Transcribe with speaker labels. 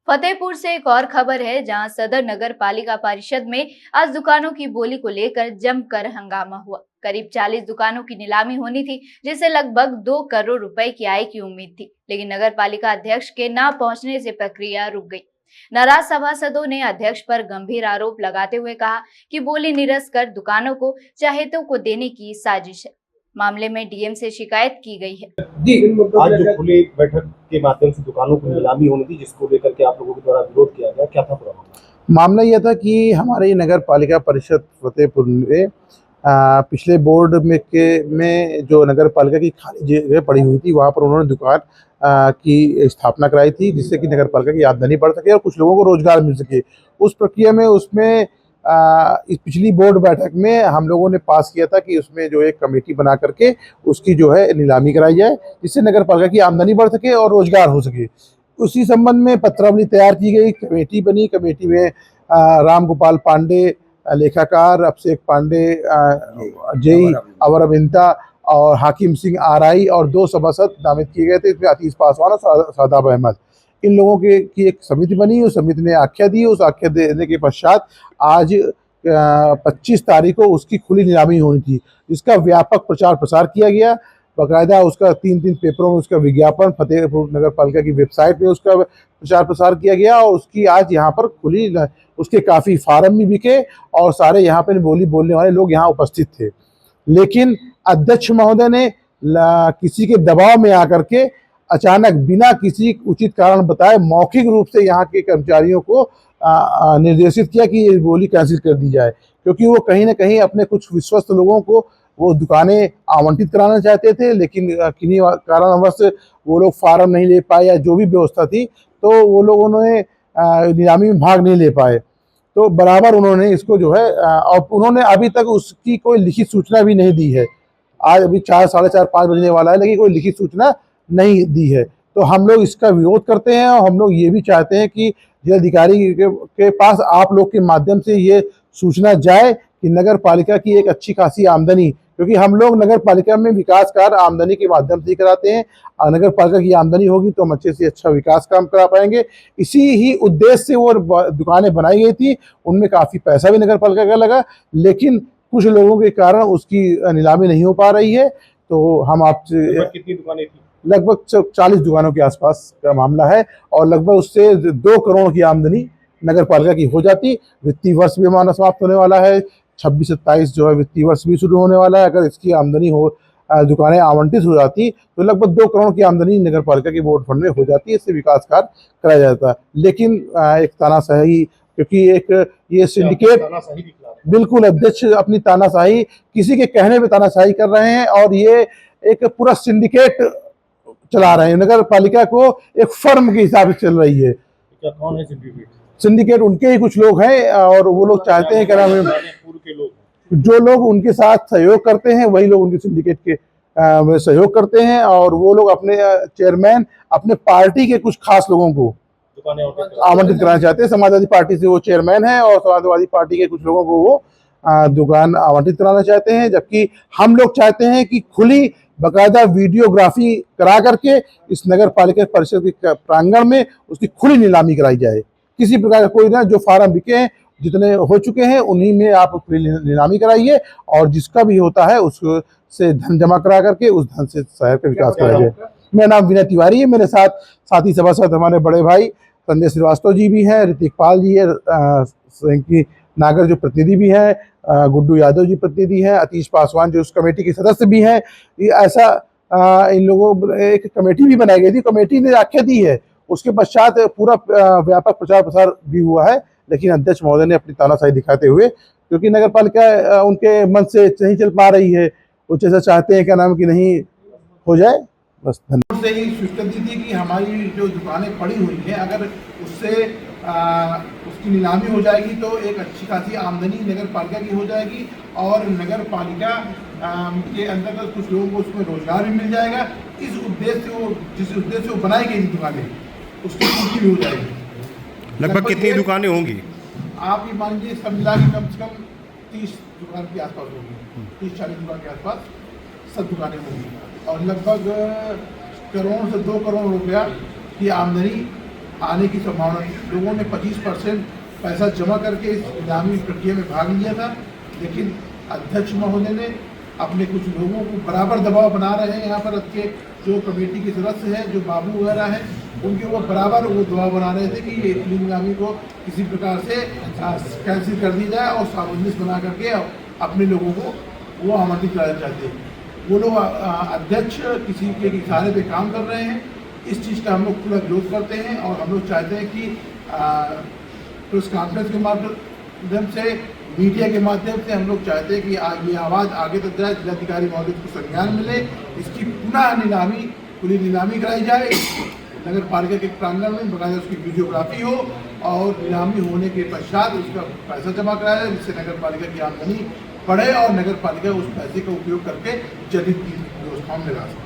Speaker 1: फतेहपुर से एक और खबर है, जहां सदर नगर पालिका परिषद में आज दुकानों की बोली को लेकर जमकर हंगामा हुआ। करीब 40 दुकानों की नीलामी होनी थी, जिससे लगभग 2 करोड़ रुपए की आय की उम्मीद थी, लेकिन नगर पालिका अध्यक्ष के न पहुंचने से प्रक्रिया रुक गई। नाराज सभासदों ने अध्यक्ष पर गंभीर आरोप लगाते हुए कहा कि बोली निरस्त कर दुकानों को चाहतों को देने की साजिश है। मामले में डीएम से शिकायत की गई है।
Speaker 2: जी, आज जो खुली बैठक के माध्यम से दुकानों की नीलामी होनी थी, जिसको लेकर के आप लोगों के द्वारा विरोध किया गया, क्या था पूरा
Speaker 3: मामला? यह था कि हमारी नगर पालिका परिषद फतेहपुर में पिछले बोर्ड में जो नगर पालिका की खाली जगह पड़ी हुई थी, वहाँ पर उन्होंने दुकान की स्थापना कराई थी, जिससे कि नगर पालिका की आमदनी बढ़ सके और कुछ लोगों को रोजगार मिल सके। उस प्रक्रिया में उसमें इस पिछली बोर्ड बैठक में हम लोगों ने पास किया था कि उसमें जो एक कमेटी बना करके उसकी जो है नीलामी कराई जाए, जिससे नगर पालिका की आमदनी बढ़ सके और रोजगार हो सके। उसी संबंध में पत्रावली तैयार की गई, कमेटी बनी। कमेटी में राम गोपाल पांडे लेखाकार, अभिषेक पांडे जेई, अवर अभियंता और हाकिम सिंह आरआई और 2 सभासद नामित किए गए थे। इसमें अतीश पासवान और शादाब अहमद, इन लोगों की एक समिति बनी। उस समिति ने आख्या दी। उस आख्या देने के पश्चात आज 25 तारीख को उसकी खुली नीलामी होनी थी, जिसका व्यापक प्रचार प्रसार किया गया। बाकायदा उसका 3 पेपरों में उसका विज्ञापन, फतेहपुर नगर पालिका की वेबसाइट पे उसका प्रचार प्रसार किया गया और उसकी आज यहाँ पर खुली, उसके काफ़ी फार्म भी बिके और सारे यहाँ पे बोली बोलने वाले लोग यहाँ उपस्थित थे। लेकिन अध्यक्ष महोदय ने किसी के दबाव में आकर के अचानक बिना किसी उचित कारण बताए मौखिक रूप से यहाँ के कर्मचारियों को निर्देशित किया कि ये बोली कैंसिल कर दी जाए, क्योंकि वो कहीं ना कहीं अपने कुछ विश्वस्त लोगों को वो दुकानें आवंटित कराना चाहते थे, लेकिन किन्हीं कारणवश वो लोग फार्म नहीं ले पाए या जो भी व्यवस्था थी, तो वो लोग उन्होंने नीलामी में भाग नहीं ले पाए। तो बराबर उन्होंने इसको जो है और उन्होंने अभी तक उसकी कोई लिखित सूचना भी नहीं दी है। आज अभी 4, साढ़े 4, 5 बजने वाला है, लेकिन कोई लिखित सूचना नहीं दी है। तो हम लोग इसका विरोध करते हैं और हम लोग ये भी चाहते हैं कि जिलाधिकारी के पास आप लोग के माध्यम से ये सूचना जाए कि नगर पालिका की एक अच्छी खासी आमदनी, क्योंकि हम लोग नगर पालिका में विकास कार्य आमदनी के माध्यम से ही कराते हैं और नगर पालिका की आमदनी होगी तो हम अच्छे से अच्छा विकास काम करा पाएंगे। इसी ही उद्देश्य से वो दुकानें बनाई गई थी। उनमें काफ़ी पैसा भी नगर पालिका का लगा, लेकिन कुछ लोगों के कारण उसकी नीलामी नहीं हो पा रही है। तो हम आपसे,
Speaker 2: कितनी दुकानें थी?
Speaker 3: लगभग 40 दुकानों के आसपास का मामला है और लगभग उससे 2 करोड़ की आमदनी नगर पालिका की हो जाती। वित्तीय वर्ष भी हमारा समाप्त होने वाला है, 26-27 जो है वित्तीय वर्ष भी शुरू होने वाला है। अगर इसकी आमदनी दुकानें आवंटित हो जाती तो लगभग 2 करोड़ की आमदनी नगर पालिका के बोर्ड फंड में हो जाती है। इससे विकास कार्य कराया जाता है। लेकिन एक तानाशाही, क्योंकि एक ये सिंडिकेट, बिल्कुल अध्यक्ष अपनी तानाशाही, किसी के कहने पे तानाशाही कर रहे हैं और ये एक पूरा सिंडिकेट चला रहे हैं। नगर पालिका को एक फर्म के हिसाब से चल रही है।
Speaker 2: क्या कौन है सिंडिकेट?
Speaker 3: सिंडिकेट उनके ही कुछ लोग हैं और वो लोग चाहते हैं क्या नाम है, जो लोग उनके साथ सहयोग करते हैं वही लोग उनके सिंडिकेट के में सहयोग करते हैं और वो लोग अपने चेयरमैन अपने पार्टी के कुछ खास लोगों को आमंत्रित कराना चाहते हैं। समाजवादी पार्टी से वो चेयरमैन है और समाजवादी पार्टी के कुछ लोगों को वो दुकान आवंटित कराना चाहते हैं, जबकि हम लोग चाहते हैं कि खुली बाकायदा वीडियोग्राफी करा करके इस नगर पालिका परिषद के प्रांगण में उसकी खुली नीलामी कराई जाए। किसी प्रकार का कोई ना, जो फार्म बिके हैं, जितने हो चुके हैं, उन्हीं में आप खुली नीलामी कराइए और जिसका भी होता है उससे धन जमा करा करके उस धन से शहर का विकास कराया जाए। मेरा नाम विनय तिवारी है। मेरे साथ साथी सभासद हमारे बड़े भाई संजय श्रीवास्तव जी भी हैं, ऋतिक पाल जी है, नागर जो प्रतिनिधि भी है, गुड्डू यादव जी प्रतिनिधि हैं, अतीश पासवान जो उस कमेटी के सदस्य भी हैं। ऐसा इन लोगों एक कमेटी भी बनाई गई थी। कमेटी ने आख्या दी है, उसके पश्चात पूरा व्यापक प्रचार प्रसार भी हुआ है, लेकिन अध्यक्ष महोदय ने अपनी तानाशाही दिखाते हुए, क्योंकि नगर पालिका उनके मन से नहीं चल पा रही है, वो जैसा चाहते हैं क्या नाम कि नहीं हो जाए, बस धन्यवाद। से ही स्वीकृति दी कि हमारी जो दुकानें पड़ी हुई हैं, अगर उससे उसकी नीलामी हो जाएगी तो एक अच्छी खासी आमदनी नगर पालिका की हो जाएगी और नगर पालिका के अंतर्गत कुछ लोगों को उसमें रोजगार भी मिल जाएगा। इस उद्देश्य से वो, जिस उद्देश्य से वो बनाई गई थी दुकानें, उसकी पूर्ति भी हो जाएगी।
Speaker 2: लगभग कितनी दुकानें होंगी?
Speaker 3: आप ये मान लीजिए सब मिला के कम से कम 30 दुकान के आसपास होगी, 30-40 दुकान के आसपास सब दुकानें होंगी और लगभग करोड़ से 2 करोड़ रुपया की आमदनी आने की संभावना थी। लोगों ने 25% पैसा जमा करके इस नीलामी प्रक्रिया में भाग लिया था, लेकिन अध्यक्ष महोदय ने अपने कुछ लोगों को बराबर दबाव बना रहे हैं। यहाँ पर के जो कमेटी के सदस्य हैं, जो बाबू वगैरह हैं, उनके ऊपर बराबर वो दबाव बना रहे थे कि ये नीलामी को किसी प्रकार से कैंसिल कर दी जाए और सामंजस्य बना करके अपने लोगों को वो आमंत्रित कराना चाहते हैं। वो लोग अध्यक्ष किसी के इशारे पे काम कर रहे हैं। इस चीज़ का हम लोग पूरा विरोध करते हैं और हम लोग चाहते हैं कि प्रेस कॉन्फ्रेंस के माध्यम से, मीडिया के माध्यम से हम लोग चाहते हैं कि ये आवाज़ आगे तक जाए, जिलाधिकारी महोदय को संज्ञान मिले, इसकी पुनः नीलामी, पूरी नीलामी कराई जाए नगर पालिका के प्रांगण में, बकायदा उसकी वीडियोग्राफी हो और नीलामी होने के पश्चात उसका पैसा जमा कराया जाए, जिससे नगर पालिका की आमदनी बढ़े और नगर पालिका उस पैसे का उपयोग करके जनहित की व्यवस्थाओं में लगा सके।